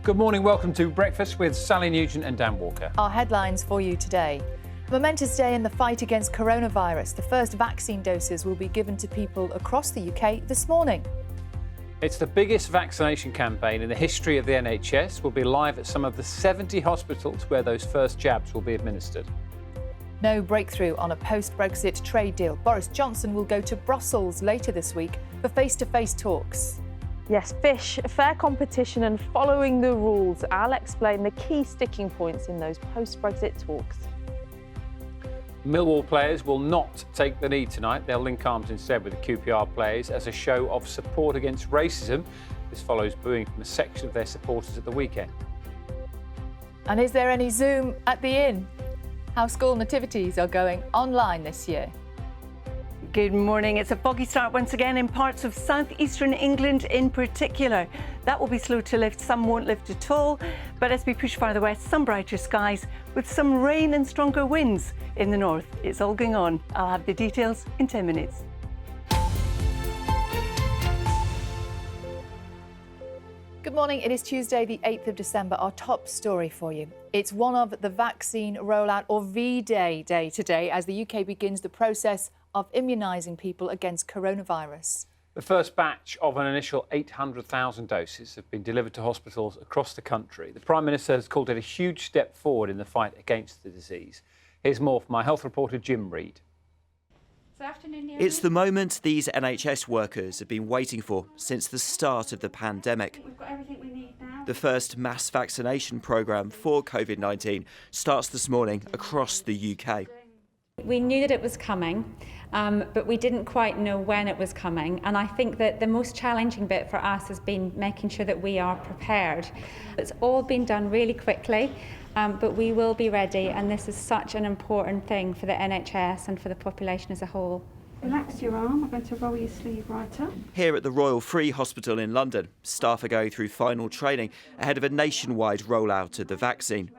Good morning, welcome to Breakfast with Sally Nugent and Dan Walker. Our headlines for you today. A momentous day in the fight against coronavirus. The first vaccine doses will be given to people across the UK this morning. It's the biggest vaccination campaign in the history of the NHS. We'll be live at some of the 70 hospitals where those first jabs will be administered. No breakthrough on a post-Brexit trade deal. Boris Johnson will go to Brussels later this week for face-to-face talks. Yes, fish, fair competition and following the rules. I'll explain the key sticking points in those post-Brexit talks. Millwall players will not take the knee tonight. They'll link arms instead with the QPR players as a show of support against racism. This follows booing from a section of their supporters at the weekend. And is there any Zoom at the inn? How school nativities are going online this year. Good morning. It's a foggy start once again in parts of southeastern England in particular. That will be slow to lift. Some won't lift at all. But as we push farther west, some brighter skies with some rain and stronger winds in the north. It's all going on. I'll have the details in 10 minutes. Good morning. It is Tuesday, the 8th of December. Our top story for you. It's one of the vaccine rollout or V-Day day today as the UK begins the process of immunising people against coronavirus. The first batch of an initial 800,000 doses have been delivered to hospitals across the country. The Prime Minister has called it a huge step forward in the fight against the disease. Here's more from my health reporter Jim Reid. It's the moment these NHS workers have been waiting for since the start of the pandemic. We've got everything we need now. The first mass vaccination programme for COVID-19 starts this morning across the UK. We knew that it was coming, but we didn't quite know when it was coming. And I think that the most challenging bit for us has been making sure that we are prepared. It's all been done really quickly, but we will be ready. And this is such an important thing for the NHS and for the population as a whole. Relax your arm. I'm going to roll your sleeve right up. Here at the Royal Free Hospital in London, staff are going through final training ahead of a nationwide rollout of the vaccine.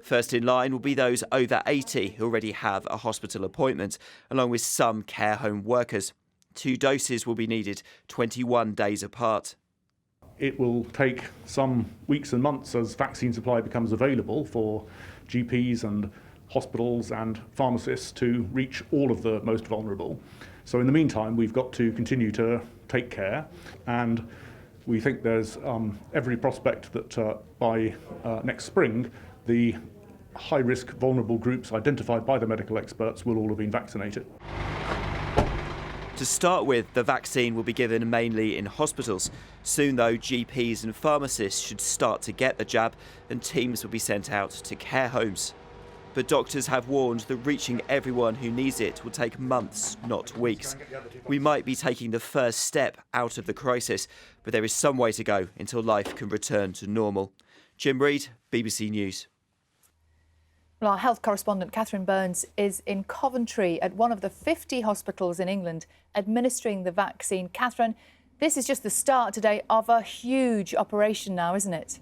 First in line will be those over 80 who already have a hospital appointment, along with some care home workers. 2 doses will be needed 21 days apart. It will take some weeks and months as vaccine supply becomes available for GPs and hospitals and pharmacists to reach all of the most vulnerable. So in the meantime, we've got to continue to take care, and we think there's every prospect that by next spring, the high-risk vulnerable groups identified by the medical experts will all have been vaccinated. To start with, the vaccine will be given mainly in hospitals. Soon, though, GPs and pharmacists should start to get the jab, and teams will be sent out to care homes. But doctors have warned that reaching everyone who needs it will take months, not weeks. We might be taking the first step out of the crisis, but there is some way to go until life can return to normal. Jim Reid, BBC News. Well, our health correspondent Catherine Burns is in Coventry at one of the 50 hospitals in England administering the vaccine. Catherine, this is just the start today of a huge operation now, isn't it?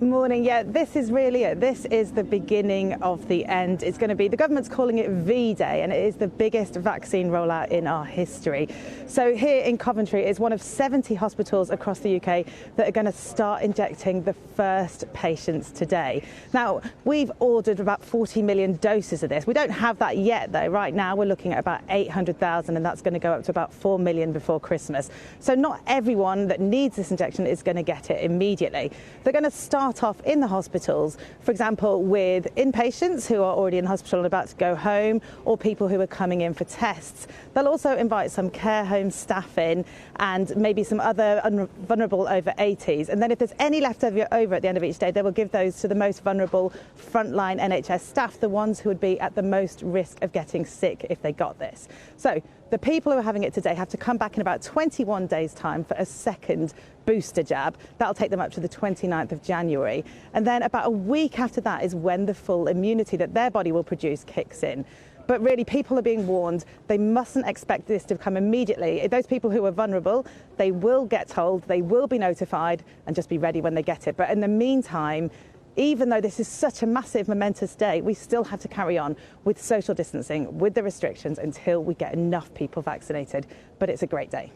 Morning. Yeah, this is really it. This is the beginning of the end. It's going to be, the government's calling it V-Day, and it is the biggest vaccine rollout in our history. So here in Coventry is one of 70 hospitals across the UK that are going to start injecting the first patients today. Now, we've ordered about 40 million doses of this. We don't have that yet, though. Right now, we're looking at about 800,000, and that's going to go up to about 4 million before Christmas. So not everyone that needs this injection is going to get it immediately. They're going to start off in the hospitals, for example, with inpatients who are already in hospital and about to go home, or people who are coming in for tests. They'll also invite some care home staff in and maybe some other vulnerable over 80s. And then if there's any left over at the end of each day, they will give those to the most vulnerable frontline NHS staff, the ones who would be at the most risk of getting sick if they got this. So the people who are having it today have to come back in about 21 days' time for a second booster jab. That'll take them up to the 29th of January. And then about a week after that is when the full immunity that their body will produce kicks in. But really, people are being warned they mustn't expect this to come immediately. Those people who are vulnerable, they will get told, they will be notified, and just be ready when they get it. But in the meantime, even though this is such a massive, momentous day, we still have to carry on with social distancing, with the restrictions, until we get enough people vaccinated. But it's a great day.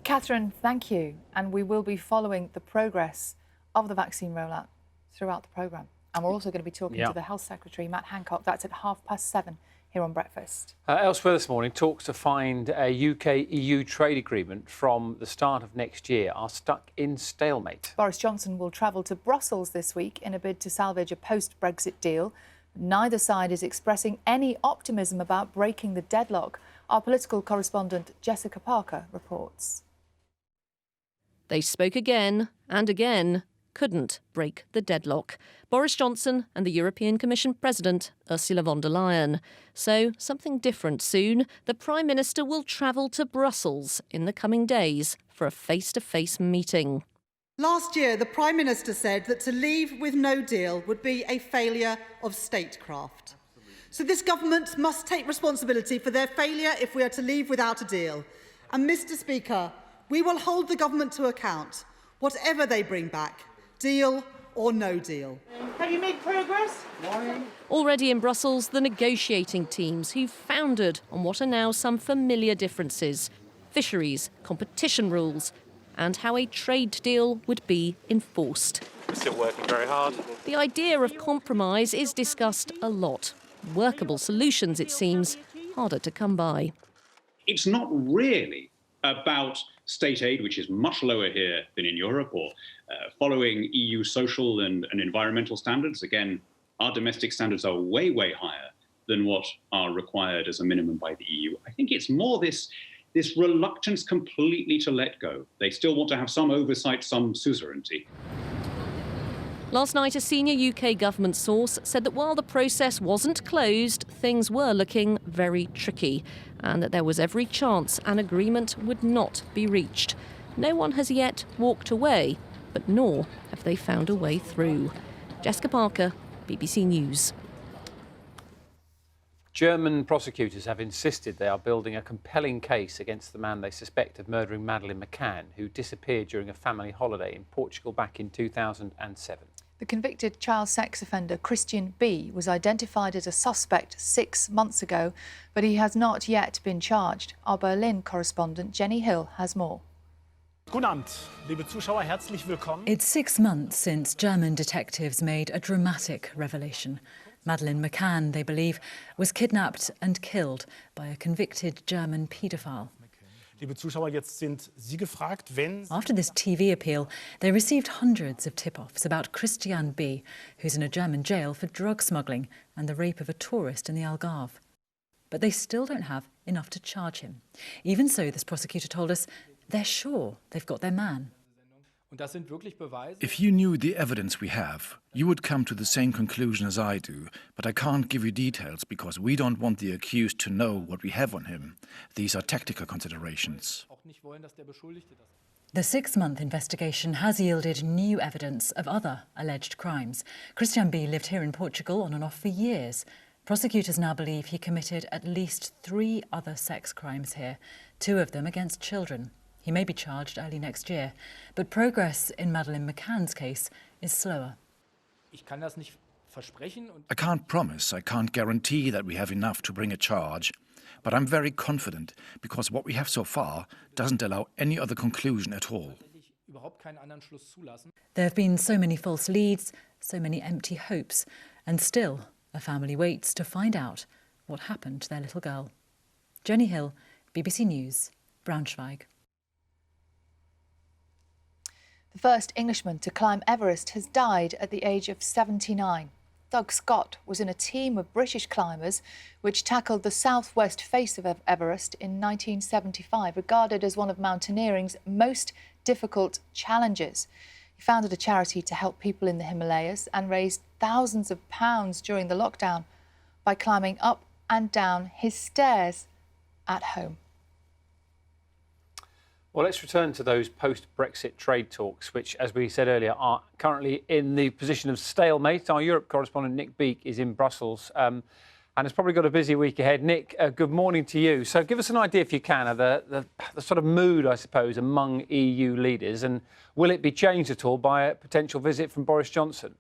Catherine, thank you. And we will be following the progress of the vaccine rollout throughout the programme. And we're also going to be talking to the Health Secretary, Matt Hancock. That's at 7:30 here on Breakfast. Elsewhere this morning, talks to find a UK-EU trade agreement from the start of next year are stuck in stalemate. Boris Johnson will travel to Brussels this week in a bid to salvage a post-Brexit deal. Neither side is expressing any optimism about breaking the deadlock. Our political correspondent Jessica Parker reports. They spoke again and again, couldn't break the deadlock. Boris Johnson and the European Commission President Ursula von der Leyen. So something different soon. The Prime Minister will travel to Brussels in the coming days for a face-to-face meeting. Last year, the Prime Minister said that to leave with no deal would be a failure of statecraft. So this government must take responsibility for their failure if we are to leave without a deal. And, Mr Speaker, we will hold the government to account, whatever they bring back, deal or no deal. Have you made progress? Already in Brussels, the negotiating teams who foundered on what are now some familiar differences. Fisheries, competition rules, and how a trade deal would be enforced. We're still working very hard. The idea of compromise is discussed a lot. Workable solutions, it seems, harder to come by. It's not really about state aid, which is much lower here than in Europe, or following EU social and environmental standards. Again, our domestic standards are way, way higher than what are required as a minimum by the EU. I think it's more this reluctance completely to let go. They still want to have some oversight, some suzerainty. Last night, a senior UK government source said that while the process wasn't closed, things were looking very tricky and that there was every chance an agreement would not be reached. No one has yet walked away, but nor have they found a way through. Jessica Parker, BBC News. German prosecutors have insisted they are building a compelling case against the man they suspect of murdering Madeleine McCann, who disappeared during a family holiday in Portugal back in 2007. The convicted child sex offender Christian B was identified as a suspect 6 months ago, but he has not yet been charged. Our Berlin correspondent Jenny Hill has more. Guten Abend, liebe Zuschauer, herzlich willkommen. It's 6 months since German detectives made a dramatic revelation. Madeleine McCann, they believe, was kidnapped and killed by a convicted German paedophile. Liebe Zuschauer, jetzt sind Sie gefragt, wenn... After this TV appeal, they received hundreds of tip-offs about Christian B, who's in a German jail for drug smuggling and the rape of a tourist in the Algarve. But they still don't have enough to charge him. Even so, this prosecutor told us, they're sure they've got their man. If you knew the evidence we have, you would come to the same conclusion as I do, but I can't give you details because we don't want the accused to know what we have on him. These are tactical considerations. The 6-month investigation has yielded new evidence of other alleged crimes. Christian B lived here in Portugal on and off for years. Prosecutors now believe he committed at least 3 other sex crimes here, 2 of them against children. He may be charged early next year, but progress in Madeleine McCann's case is slower. I can't promise, I can't guarantee that we have enough to bring a charge, but I'm very confident because what we have so far doesn't allow any other conclusion at all. There have been so many false leads, so many empty hopes, and still a family waits to find out what happened to their little girl. Jenny Hill, BBC News, Braunschweig. The first Englishman to climb Everest has died at the age of 79. Doug Scott was in a team of British climbers which tackled the southwest face of Everest in 1975, regarded as one of mountaineering's most difficult challenges. He founded a charity to help people in the Himalayas and raised thousands of pounds during the lockdown by climbing up and down his stairs at home. Well, let's return to those post-Brexit trade talks, which, as we said earlier, are currently in the position of stalemate. Our Europe correspondent, Nick Beake, is in Brussels and has probably got a busy week ahead. Nick, good morning to you. So give us an idea, if you can, of the sort of mood, I suppose, among EU leaders, and will it be changed at all by a potential visit from Boris Johnson?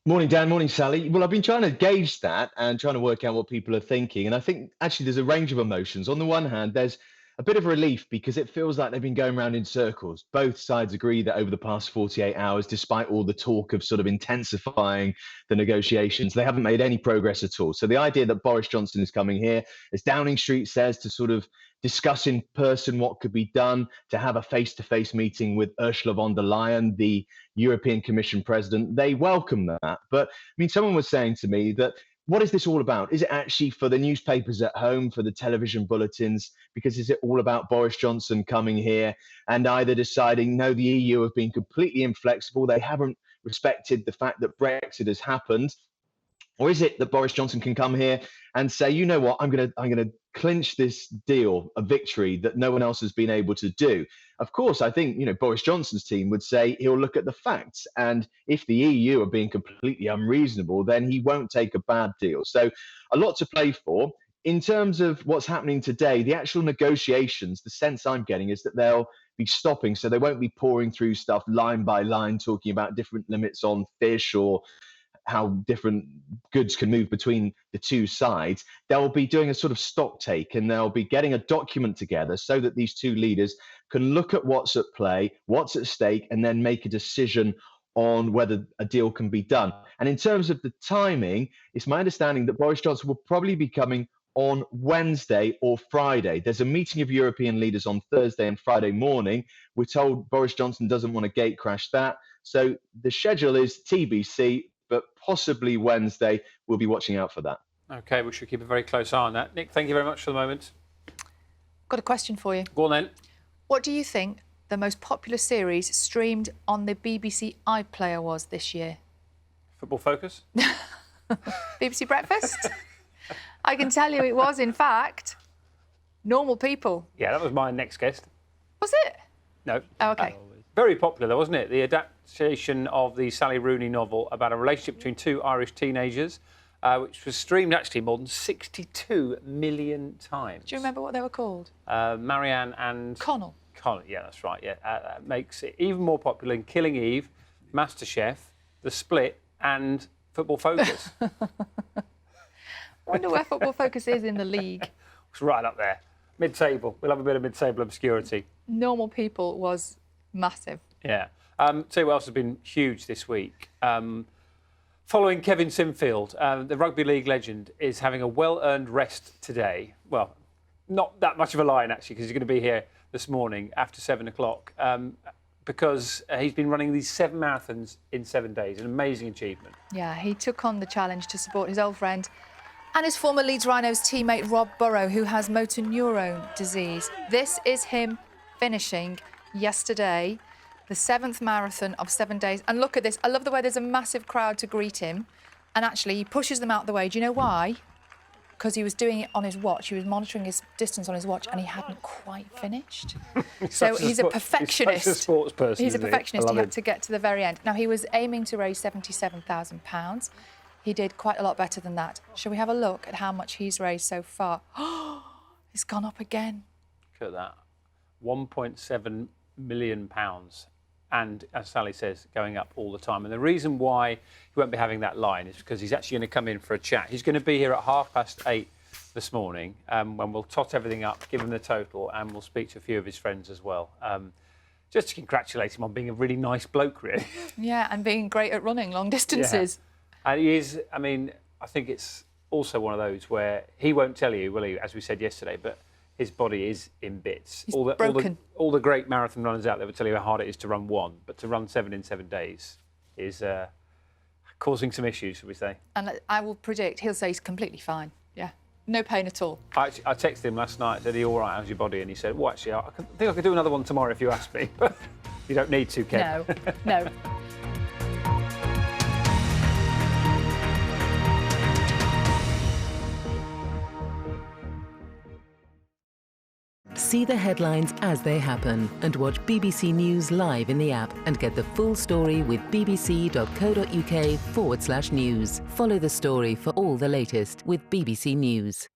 Morning, Dan. Morning, Sally. Well, I've been trying to gauge that and trying to work out what people are thinking. And I think, actually, there's a range of emotions. On the one hand, there's a bit of relief because it feels like they've been going around in circles. Both sides agree that over the past 48 hours, despite all the talk of sort of intensifying the negotiations, they haven't made any progress at all. So the idea that Boris Johnson is coming here, as Downing Street says, to sort of discuss in person what could be done, to have a face-to-face meeting with Ursula von der Leyen, the European Commission president, they welcome that. But I mean, someone was saying to me that, what is this all about? Is it actually for the newspapers at home, for the television bulletins? Because is it all about Boris Johnson coming here and either deciding, no, the EU have been completely inflexible, they haven't respected the fact that Brexit has happened? Or is it that Boris Johnson can come here and say, you know what, I'm going to clinch this deal, a victory that no one else has been able to do? Of course, I think, Boris Johnson's team would say he'll look at the facts. And if the EU are being completely unreasonable, then he won't take a bad deal. So a lot to play for. In terms of what's happening today, the actual negotiations, the sense I'm getting is that they'll be stopping. So they won't be pouring through stuff line by line, talking about different limits on fish or how different goods can move between the two sides. They'll be doing a sort of stock take, and they'll be getting a document together so that these two leaders can look at what's at play, what's at stake, and then make a decision on whether a deal can be done. And in terms of the timing, it's my understanding that Boris Johnson will probably be coming on Wednesday or Friday. There's a meeting of European leaders on Thursday and Friday morning. We're told Boris Johnson doesn't want to gate crash that. So the schedule is TBC, but possibly Wednesday. We'll be watching out for that. OK, we should keep a very close eye on that. Nick, thank you very much for the moment. Got a question for you. Go on then. What do you think the most popular series streamed on the BBC iPlayer was this year? Football Focus? BBC Breakfast? I can tell you it was, in fact, Normal People. Yeah, that was my next guest. Was it? No. Oh, OK. Very popular, though, wasn't it? The adaptation of the Sally Rooney novel about a relationship between two Irish teenagers, which was streamed actually more than 62 million times. Do you remember what they were called? Marianne and... Connell. Connell, yeah, that's right. Yeah, that makes it even more popular than Killing Eve, MasterChef, The Split, and Football Focus. I wonder where Football Focus is in the league. It's right up there. Mid-table. We'll have a bit of mid-table obscurity. Normal People was massive. Yeah. Tell you what else has been huge this week. Following Kevin Sinfield, the rugby league legend is having a well-earned rest today. Well, not that much of a line, actually, because he's going to be here this morning after 7 o'clock because he's been running these 7 marathons in 7 days. An amazing achievement. Yeah, he took on the challenge to support his old friend and his former Leeds Rhinos teammate Rob Burrow, who has motor neurone disease. This is him finishing yesterday, the 7th marathon of 7 days. And look at this. I love the way there's a massive crowd to greet him. And actually, he pushes them out the way. Do you know why? Because he was doing it on his watch. He was monitoring his distance on his watch, and he hadn't quite finished. So he's a perfectionist. He's such a sports person. He's a perfectionist. He had to get to the very end. Now, he was aiming to raise £77,000. He did quite a lot better than that. Shall we have a look at how much he's raised so far? Oh, it's gone up again. Look at that. £1.7 million. And as Sally says, going up all the time. And the reason why he won't be having that line is because he's actually going to come in for a chat. He's going to be here at 8:30 this morning when we'll tot everything up, give him the total, and we'll speak to a few of his friends as well. Just to congratulate him on being a really nice bloke, really. Yeah, and being great at running long distances. Yeah. And he is, I mean, I think it's also one of those where he won't tell you, will he, as we said yesterday, but his body is in bits. He's broken. All the great marathon runners out there will tell you how hard it is to run one, but to run 7 in 7 days is causing some issues, should we say. And I will predict he'll say he's completely fine. Yeah, no pain at all. I texted him last night, said, are you all right, how's your body? And he said, well, actually, I think I could do another one tomorrow if you ask me. But you don't need to, Kev. No, no. See the headlines as they happen and watch BBC News live in the app and get the full story with bbc.co.uk/news. Follow the story for all the latest with BBC News.